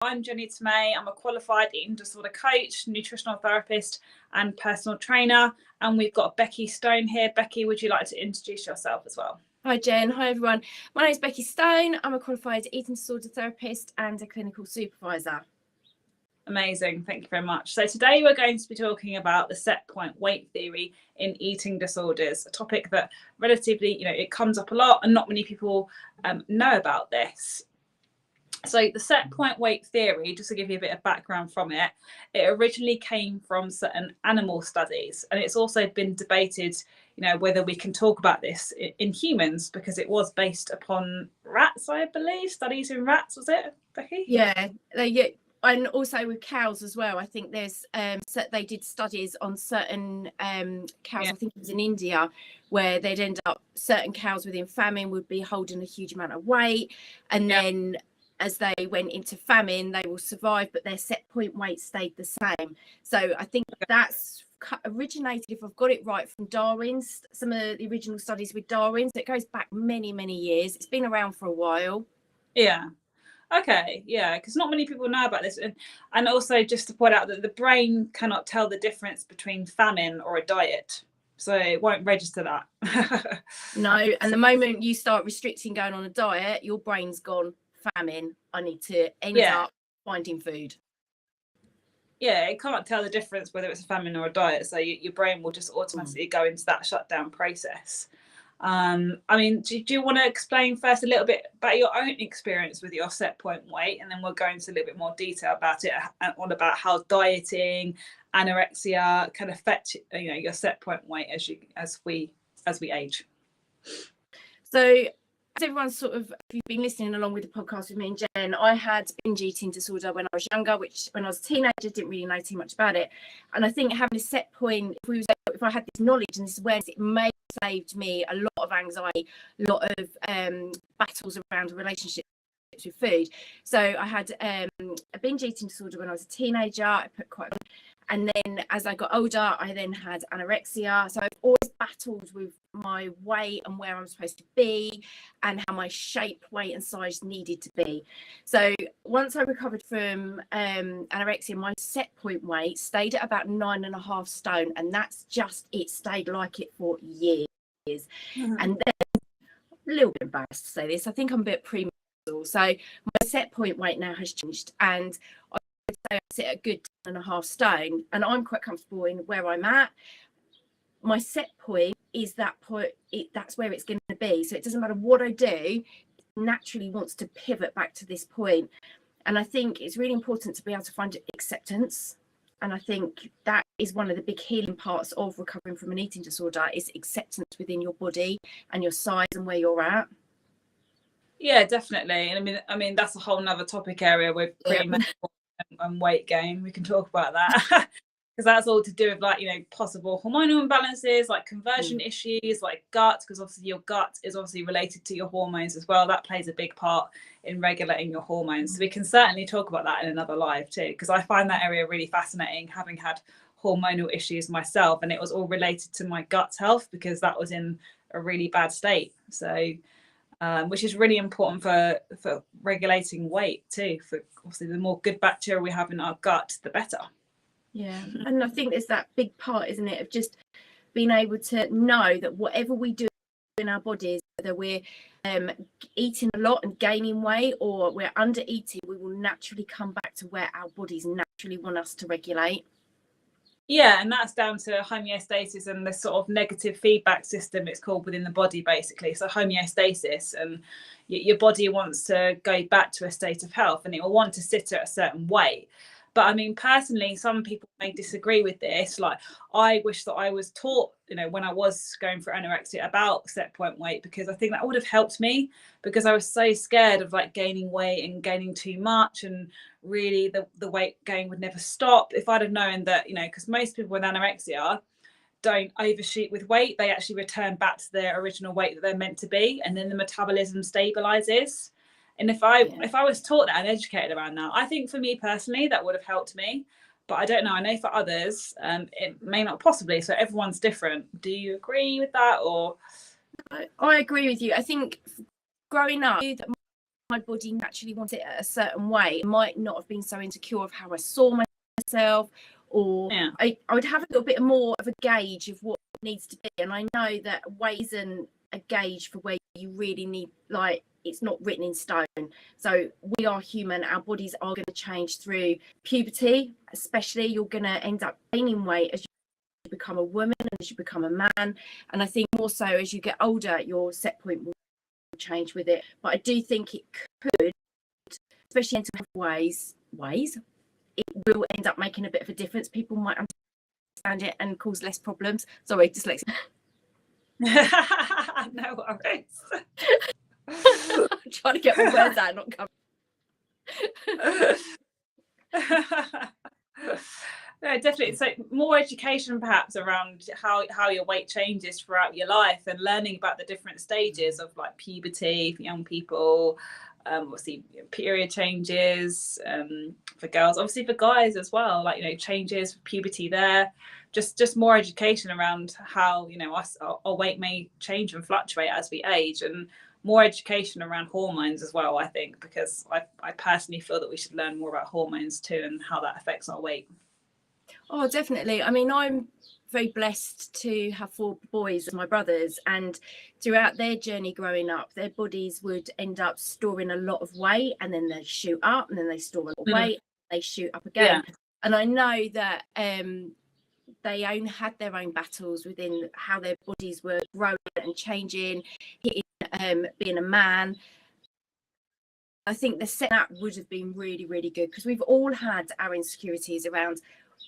I'm Jenny Tomei. I'm a qualified eating disorder coach, nutritional therapist, and personal trainer. And we've got Becky Stone here. Becky, would you like to introduce yourself as well? Hi, Jen. Hi, everyone. My name is Becky Stone. I'm a qualified eating disorder therapist and a clinical supervisor. Amazing. Thank you very much. So today we're going to be talking about the set point weight theory in eating disorders, a topic that relatively, it comes up a lot and not many people know about this. So the set point weight theory, just to give you a bit of background from it, it originally came from certain animal studies, and it's also been debated, whether we can talk about this in humans, because it was based upon rats, I believe, studies in rats, was it, Becky? Yeah, and also with cows as well. I think there's they did studies on certain cows. I think it was in India, where they'd end up, certain cows within famine would be holding a huge amount of weight, and then as they went into famine, they will survive, but their set point weight stayed the same. So I think that's originated, if I've got it right, from Darwin's, some of the original studies with Darwin. So it goes back many, many years. It's been around for a while. Yeah. Okay, yeah, because not many people know about this. And also just to point out that the brain cannot tell the difference between famine or a diet. So it won't register that. No, and the moment you start restricting going on a diet, your brain's gone, famine, I need to end up finding food. Yeah, it can't tell the difference whether it's a famine or a diet. So your brain will just automatically go into that shutdown process. I mean, do you want to explain first a little bit about your own experience with your set point weight, and then we'll go into a little bit more detail about it, and about how dieting, anorexia can affect your set point weight as we age. So as everyone's sort of, if you've been listening along with the podcast with me and Jen, I had binge eating disorder when I was younger, which when I was a teenager, didn't really know too much about it. And I think having a set point, if I had this knowledge and this awareness, it may have saved me a lot of anxiety, a lot of battles around relationships with food. So I had a binge eating disorder when I was a teenager. I put quite, and then as I got older, I then had anorexia. So I've always battled with my weight and where I'm supposed to be, and how my shape, weight and size needed to be. So once I recovered from anorexia, my set point weight stayed at about 9.5 stone, and that's just, it stayed like it for years. Mm-hmm. And then, a little bit embarrassed to say this, I think I'm a bit premature. So my set point weight now has changed, and I would say I sit at a good 10.5 stone, and I'm quite comfortable in where I'm at. My set point is that point, that's where it's going to be. So it doesn't matter what I do, it naturally wants to pivot back to this point. And I think it's really important to be able to find acceptance. And I think that is one of the big healing parts of recovering from an eating disorder, is acceptance within your body and your size and where you're at. Yeah, definitely. And I mean that's a whole nother topic area with premenstrual and weight gain. We can talk about that. Because that's all to do with possible hormonal imbalances, like conversion issues, like gut, because obviously your gut is obviously related to your hormones as well. That plays a big part in regulating your hormones. So we can certainly talk about that in another live too, because I find that area really fascinating, having had hormonal issues myself, and it was all related to my gut health because that was in a really bad state. So which is really important for regulating weight too. For obviously the more good bacteria we have in our gut, the better. Yeah, and I think there's that big part, isn't it, of just being able to know that whatever we do in our bodies, whether we're eating a lot and gaining weight or we're under eating, we will naturally come back to where our bodies naturally want us to regulate. Yeah, and that's down to homeostasis and the sort of negative feedback system it's called within the body, basically. So homeostasis, and your body wants to go back to a state of health, and it will want to sit at a certain weight. But I mean, personally, some people may disagree with this. Like, I wish that I was taught, when I was going for anorexia, about set point weight, because I think that would have helped me, because I was so scared of gaining weight and gaining too much, and really the weight gain would never stop. If I'd have known that, because most people with anorexia don't overshoot with weight, they actually return back to their original weight that they're meant to be, and then the metabolism stabilizes. And if I was taught that and educated around that, I think for me personally, that would have helped me. But I don't know. I know for others, it may not possibly. So everyone's different. Do you agree with that? Or I agree with you. I think growing up, my body naturally wants it at a certain way. It might not have been so insecure of how I saw myself, or I would have a little bit more of a gauge of what it needs to be. And I know that weight isn't a gauge for where you really need, like, it's not written in stone. So we are human. Our bodies are going to change through puberty, especially. You're going to end up gaining weight as you become a woman and as you become a man. And I think more so as you get older, your set point will change with it. But I do think it could, especially in mental health ways, it will end up making a bit of a difference. People might understand it and cause less problems. Sorry, dyslexia. No worries. I'm trying to get my words out, not coming. No, definitely. So more education perhaps around how your weight changes throughout your life, and learning about the different stages of like puberty for young people, obviously period changes for girls, obviously for guys as well, like, you know, changes for puberty there. Just more education around how, you know, our weight may change and fluctuate as we age, and more education around hormones as well, I think, because I personally feel that we should learn more about hormones too and how that affects our weight. Oh, definitely. I mean, I'm very blessed to have 4 boys as my brothers, and throughout their journey growing up, their bodies would end up storing a lot of weight, and then they shoot up, and then they store a lot of weight, they shoot up again. Yeah. And I know that they had their own battles within how their bodies were growing and changing, hitting, being a man. I think the setup would have been really, really good, because we've all had our insecurities around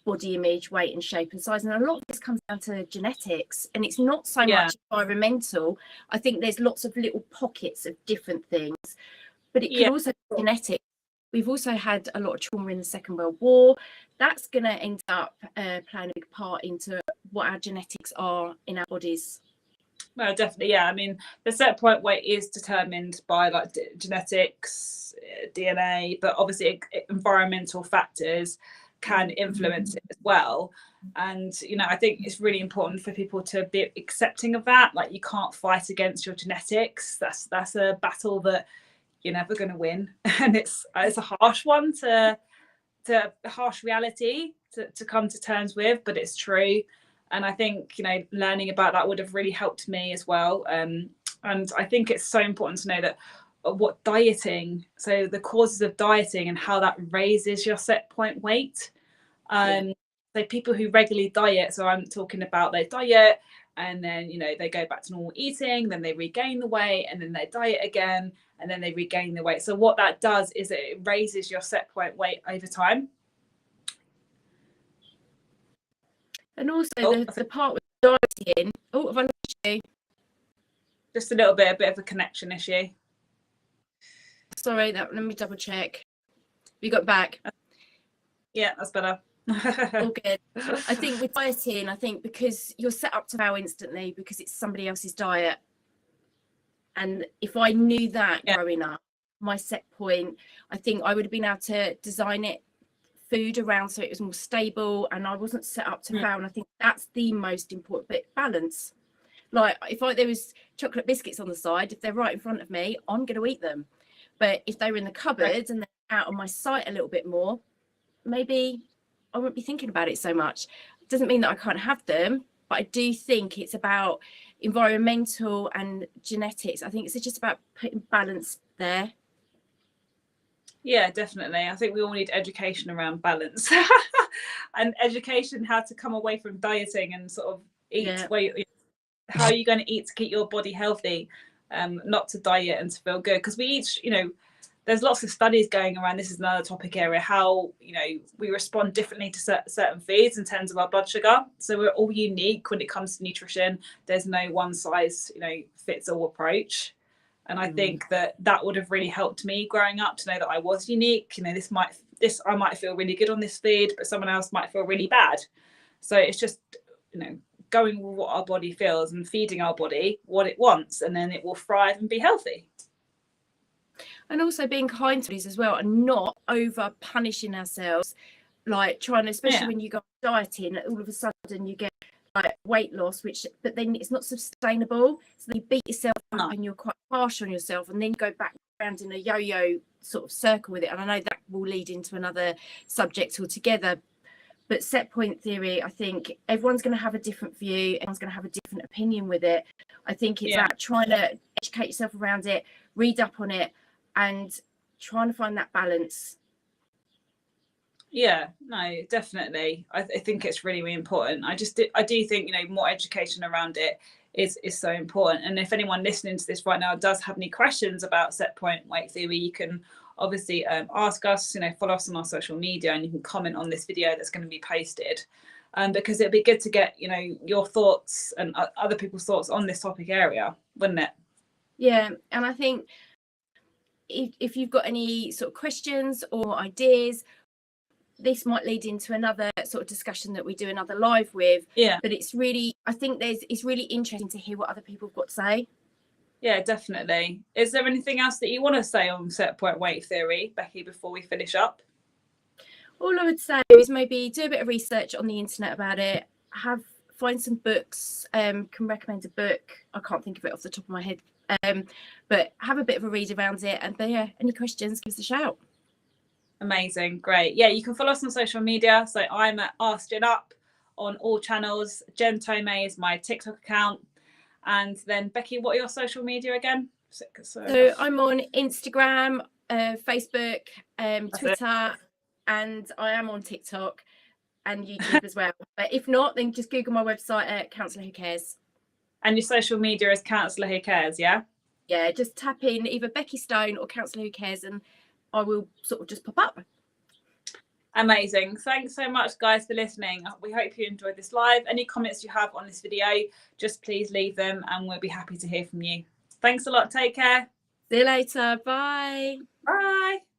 body image, weight and shape and size, and a lot of this comes down to genetics, and it's not so much environmental. I think there's lots of little pockets of different things, but it could also be genetic. We've also had a lot of trauma in the Second World War. That's going to end up playing a big part into what our genetics are in our bodies. Well, definitely, yeah. I mean, the set point weight is determined by like genetics, DNA, but obviously environmental factors can influence it as well. And, you know, I think it's really important for people to be accepting of that. Like, you can't fight against your genetics. That's a battle that you're never going to win, and it's a harsh one, to a harsh reality to come to terms with, but it's true. And I think, you know, learning about that would have really helped me as well. And I think it's so important to know that what dieting, so the causes of dieting and how that raises your set point weight. So people who regularly diet, so I'm talking about their diet, and then, you know, they go back to normal eating, then they regain the weight, and then they diet again, and then they regain the weight. So what that does is it raises your set point weight over time. And also the part with dieting. Oh, have I lost you? Just a bit of a connection issue. Sorry, let me double check. You got back? Yeah, that's better. All good. I think with dieting, because you're set up to fail instantly because it's somebody else's diet. And if I knew that growing up, my set point, I think I would have been able to design food around so it was more stable, and I wasn't set up to fail. And I think that's the most important bit. Balance. Like, if there was chocolate biscuits on the side, if they're right in front of me, I'm going to eat them. But if they were in the cupboard and they're out of my sight a little bit more, maybe I won't be thinking about it so much. It doesn't mean that I can't have them, but I do think it's about environmental and genetics. I think it's just about putting balance there. Yeah, definitely. I think we all need education around balance and education how to come away from dieting and sort of eat how are you going to eat to keep your body healthy, not to diet and to feel good. Because we each, you know, there's lots of studies going around. This is another topic area, how, you know, we respond differently to certain foods in terms of our blood sugar. So we're all unique when it comes to nutrition. There's no one size, you know, fits all approach. And I think that would have really helped me growing up to know that I was unique. You know, I might feel really good on this food, but someone else might feel really bad. So it's just, you know, going with what our body feels and feeding our body what it wants, and then it will thrive and be healthy. And also being kind to these as well, and not over punishing ourselves, like trying to, especially when you go dieting, all of a sudden you get like weight loss, but then it's not sustainable. So then you beat yourself up and you're quite harsh on yourself, and then you go back around in a yo-yo sort of circle with it. And I know that will lead into another subject altogether. But set point theory, I think everyone's going to have a different view. Everyone's going to have a different opinion with it. I think it's about trying to educate yourself around it, read up on it, and trying to find that balance. Yeah, no, definitely. I think it's really, really important. I do think, you know, more education around it is so important. And if anyone listening to this right now does have any questions about set point weight theory, you can obviously ask us, you know, follow us on our social media, and you can comment on this video that's going to be posted, because it'd be good to get, you know, your thoughts and other people's thoughts on this topic area, wouldn't it? Yeah, and I think if you've got any sort of questions or ideas, this might lead into another sort of discussion that we do another live with. Yeah. But it's really, I think it's really interesting to hear what other people have got to say. Yeah, definitely. Is there anything else that you want to say on set point weight theory, Becky, before we finish up? All I would say is maybe do a bit of research on the internet about it. Find some books. Can recommend a book. I can't think of it off the top of my head. But have a bit of a read around it. And yeah, any questions, give us a shout. Amazing, great. Yeah, you can follow us on social media. So I'm at Ask Jen Up on all channels. Jen Tome is my TikTok account. And then Becky, what are your social media again? So I'm on Instagram, Facebook, Twitter, and I am on TikTok and YouTube as well. But if not, then just Google my website at Counsellor Who Cares. And your social media is Counsellor Who Cares, yeah? Yeah, just tap in either Becky Stone or Counsellor Who Cares and I will sort of just pop up. Amazing. Thanks so much, guys, for listening. We hope you enjoyed this live. Any comments you have on this video, just please leave them and we'll be happy to hear from you. Thanks a lot. Take care. See you later. Bye. Bye.